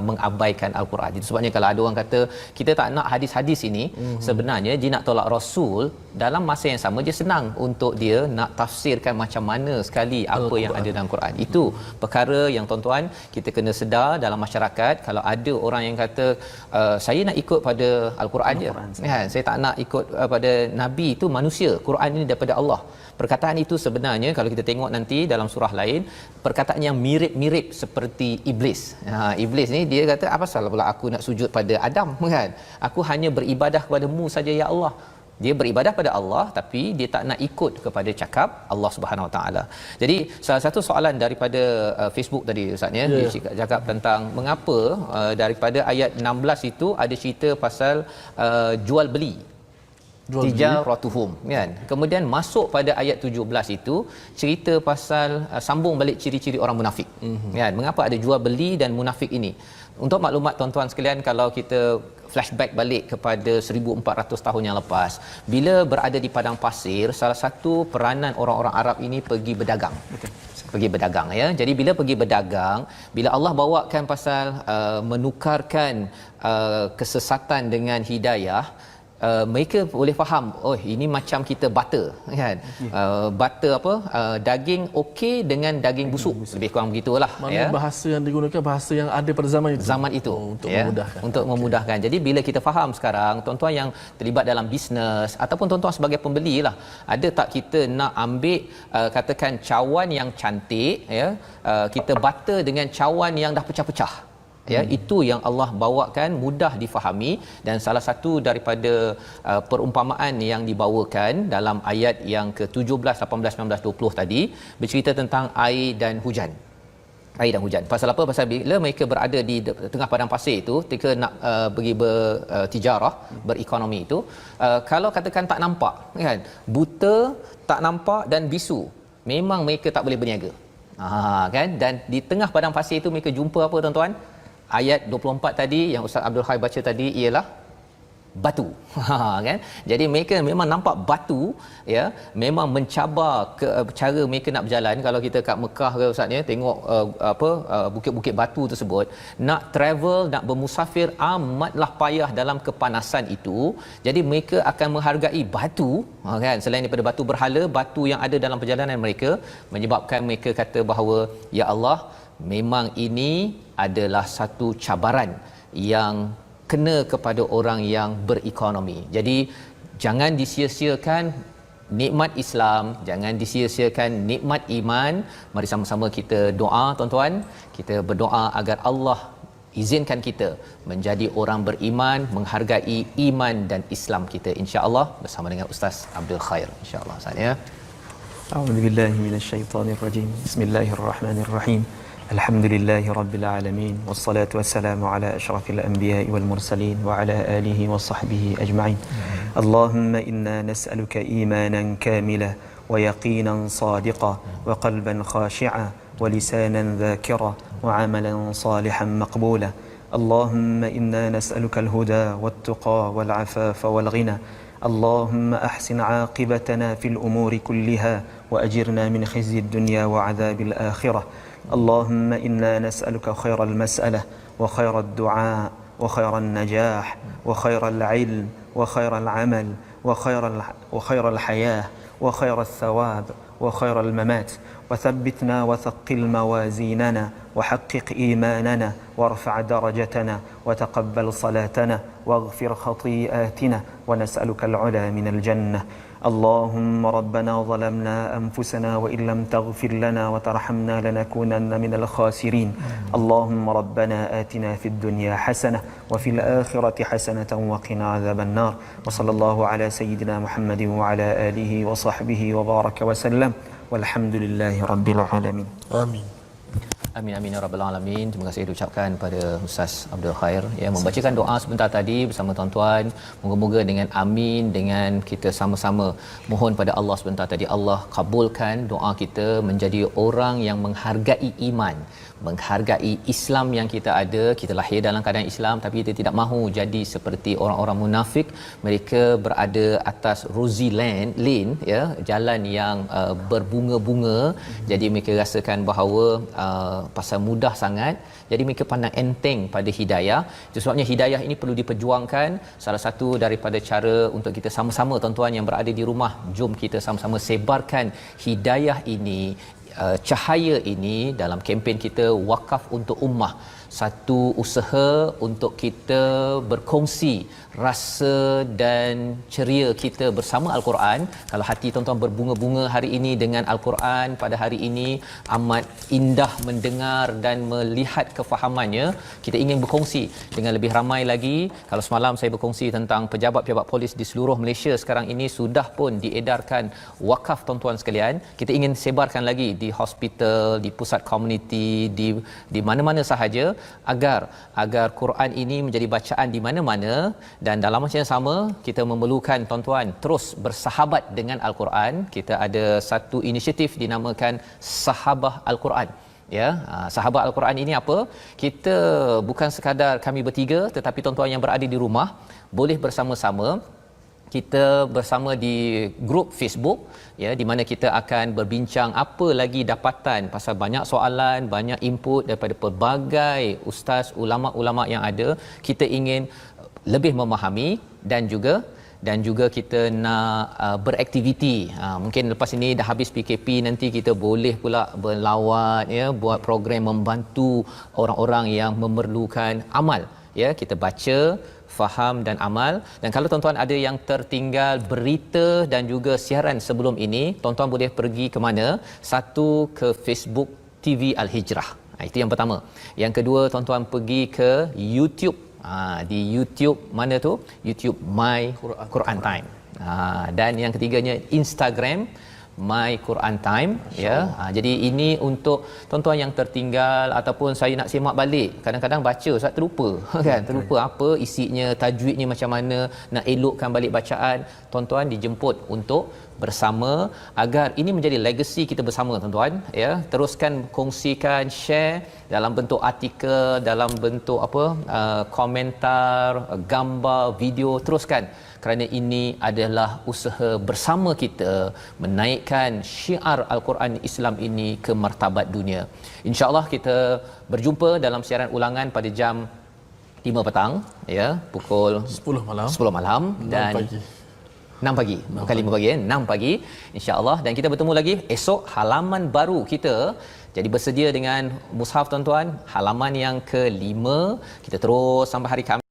[SPEAKER 2] mengabaikan Al-Quran. Itu sebabnya kalau ada orang kata kita tak nak hadis-hadis ini, sebenarnya dia nak tolak Rasul, dalam masa yang sama dia senang untuk dia nak tafsirkan macam mana sekali apa Al-Quran yang ada dalam Quran. Itu perkara yang tuan-tuan kita kena sedar dalam masyarakat. Kalau ada orang yang kata saya nak ikut pada Al-Quran je, saya tak nak ikut pada Nabi, itu manusia, Quran ini daripada Allah. Perkataan itu sebenarnya kalau kita tengok nanti dalam surah lain, perkataan yang mirip-mirip seperti Iblis. Iblis ni dia kata, apa salah pula aku nak sujud pada Adam, kan? Aku hanya beribadah kepadamu saja ya Allah. Dia beribadah pada Allah tapi dia tak nak ikut kepada cakap Allah Subhanahu Wa Taala. Jadi salah satu soalan daripada Facebook tadi Ustaz, dia cakap tentang mengapa daripada ayat 16 itu ada cerita pasal jual beli, tijaratuhum, kan? Kemudian masuk pada ayat 17 itu cerita pasal sambung balik ciri-ciri orang munafik, kan? Mengapa ada jual beli dan munafik ini? Untuk maklumat tuan-tuan sekalian, kalau kita flashback balik kepada 1400 tahun yang lepas, bila berada di padang pasir, salah satu peranan orang-orang Arab ini pergi berdagang. Pergi berdagang, ya. Jadi bila pergi berdagang, bila Allah bawakan pasal menukarkan kesesatan dengan hidayah, mereka boleh faham, oh ini macam kita butter, kan? Butter apa, daging okey dengan daging busuk, lebih kurang begitulah.
[SPEAKER 3] Mana bahasa yang digunakan bahasa yang ada pada zaman itu untuk memudahkan.
[SPEAKER 2] Untuk memudahkan. Jadi bila kita faham sekarang, tuan-tuan yang terlibat dalam bisnes ataupun tuan-tuan sebagai pembeli lah, ada tak kita nak ambil katakan cawan yang cantik, kita butter dengan cawan yang dah pecah-pecah. ya. Itu yang Allah bawakan, mudah difahami. Dan salah satu daripada perumpamaan yang dibawakan dalam ayat yang ke-17, 18, 19, 20 tadi bercerita tentang air dan hujan. Air dan hujan. Pasal apa? Pasal bila mereka berada di tengah padang pasir itu, ketika nak pergi bertijarah, berekonomi itu, kalau katakan tak nampak, kan, buta, tak nampak dan bisu, memang mereka tak boleh berniaga. Kan, dan di tengah padang pasir itu mereka jumpa apa, tuan-tuan? Ayat 24 tadi yang Ustaz Abdul Khair baca tadi ialah batu. Kan, jadi mereka memang nampak batu, ya, memang mencabar cara mereka nak berjalan. Kalau kita kat Mekah ke Ustaz ya, tengok bukit-bukit batu tersebut, nak travel, nak bermusafir amatlah payah dalam kepanasan itu. Jadi mereka akan menghargai batu, kan, selain daripada batu berhala, batu yang ada dalam perjalanan mereka, menyebabkan mereka kata bahawa ya Allah, memang ini adalah satu cabaran yang kena kepada orang yang berekonomi. Jadi jangan disia-siakan nikmat Islam, jangan disia-siakan nikmat iman. Mari sama-sama kita doa, tuan-tuan. Kita berdoa agar Allah izinkan kita menjadi orang beriman, menghargai iman dan Islam kita, insya-Allah, bersama dengan Ustaz Abdul Khair, insya-Allah. Saya
[SPEAKER 4] A'udzubillahi minasyaitonirrajim. Bismillahirrahmanirrahim. Alhamdulillahi rabbil alamin, wassalatu wassalamu ala asyrafil anbiya'i wal mursalin wa ala alihi wa sahbihi ajma'in. Allahumma inna nas'aluka imanan kamila wa yaqinan sadiqa wa qalban khashi'a wa lisanan dhakira wa 'amalan salihan maqbula. Allahumma inna nas'aluka al-huda wat-tuqa wal-'afafa wal-ghina. Allahumma ahsin 'aqibatana fil umuri kulliha wa ajirna min khizyi ad-dunya wa 'adhabil akhirah. اللهم إنا نسألك خير المسألة وخير الدعاء وخير النجاح وخير العلم وخير العمل وخير الحياة وخير الثواب وخير الممات. وثبتنا وثقل موازيننا وحقق إيماننا وارفع درجتنا وتقبل صلاتنا واغفر خطيئاتنا ونسألك العلا من الجنة. اللهم ربنا ظلمنا أنفسنا وإن لم تغفر لنا وترحمنا لنكونن من الخاسرين. اللهم ربنا آتنا في الدنيا حسنة وفي الآخرة حسنة وقنا عذاب النار. وصلى الله على سيدنا محمد وعلى آله وصحبه وبارك وسلم والحمد لله رب العالمين.
[SPEAKER 3] Amin.
[SPEAKER 2] Amin amin ya rabbal alamin. Terima kasih diucapkan pada Ustaz Abdul Khair yang membacakan doa sebentar tadi bersama tuan-tuan. Moga-moga dengan amin, dengan kita sama-sama mohon pada Allah sebentar tadi, Allah kabulkan doa kita menjadi orang yang menghargai iman, menghargai Islam yang kita ada. Kita lahir dalam keadaan Islam tapi kita tidak mahu jadi seperti orang-orang munafik. Mereka berada atas rosy lane, ya, jalan yang berbunga-bunga. Jadi mereka rasakan bahawa pasal mudah sangat, jadi mereka pandang enteng pada hidayah. Itu sebabnya hidayah ini perlu diperjuangkan. Salah satu daripada cara untuk kita sama-sama, tuan-tuan yang berada di rumah, jom kita sama-sama sebarkan hidayah ini, cahaya ini dalam kempen kita Wakaf untuk Ummah. Satu usaha untuk kita berkongsi rasa dan ceria kita bersama Al-Quran. Kalau hati tuan-tuan berbunga-bunga hari ini dengan Al-Quran, pada hari ini amat indah mendengar dan melihat kefahamannya, kita ingin berkongsi dengan lebih ramai lagi. Kalau semalam saya berkongsi tentang pejabat-pejabat polis di seluruh Malaysia sekarang ini sudah pun diedarkan wakaf, tuan-tuan sekalian. Kita ingin sebarkan lagi di hospital, di pusat komuniti, di mana-mana sahaja, agar Quran ini menjadi bacaan di mana-mana. Dan dalam masa yang sama kita memerlukan tuan-tuan terus bersahabat dengan Al-Quran. Kita ada satu inisiatif dinamakan Sahabah Al-Quran. Ya, Sahabat Al-Quran ini apa? Kita bukan sekadar kami bertiga, tetapi tuan-tuan yang berada di rumah boleh bersama-sama. Kita bersama di grup Facebook, ya, di mana kita akan berbincang apa lagi dapatan pasal banyak soalan, banyak input daripada pelbagai ustaz, ulama-ulama yang ada. Kita ingin lebih memahami dan juga kita nak beraktiviti. Mungkin lepas ini dah habis PKP, nanti kita boleh pula berlawat, ya, buat program membantu orang-orang yang memerlukan amal, ya, kita baca, faham dan amal. Dan kalau tuan-tuan ada yang tertinggal berita dan juga siaran sebelum ini, tuan-tuan boleh pergi ke mana? Satu, ke Facebook TV Al-Hijrah. Itu yang pertama. Yang kedua, tuan-tuan pergi ke YouTube. Di YouTube mana tu? YouTube My Quran Time. Dan yang ketiganya Instagram My Quran Time, ya. Jadi ini untuk tuan-tuan yang tertinggal ataupun saya nak semak balik. Kadang-kadang baca Ustaz terlupa kan, terlupa apa isinya, tajwidnya macam mana, nak elokkan balik bacaan. Tuan-tuan dijemput untuk bersama agar ini menjadi legacy kita bersama, tuan-tuan, ya. Teruskan kongsikan, share dalam bentuk artikel, dalam bentuk komentar, gambar, video, teruskan, kerana ini adalah usaha bersama kita menaikkan syiar Al-Quran Islam ini ke martabat dunia. InsyaAllah kita berjumpa dalam siaran ulangan pada jam 5 petang, ya, pukul 10 malam dan 6 pagi. Bukan 5 pagi, 6 pagi insya-Allah, dan kita bertemu lagi esok halaman baru kita. Jadi bersedia dengan mushaf, tuan-tuan, halaman yang ke-5. Kita terus sampai hari Khamis.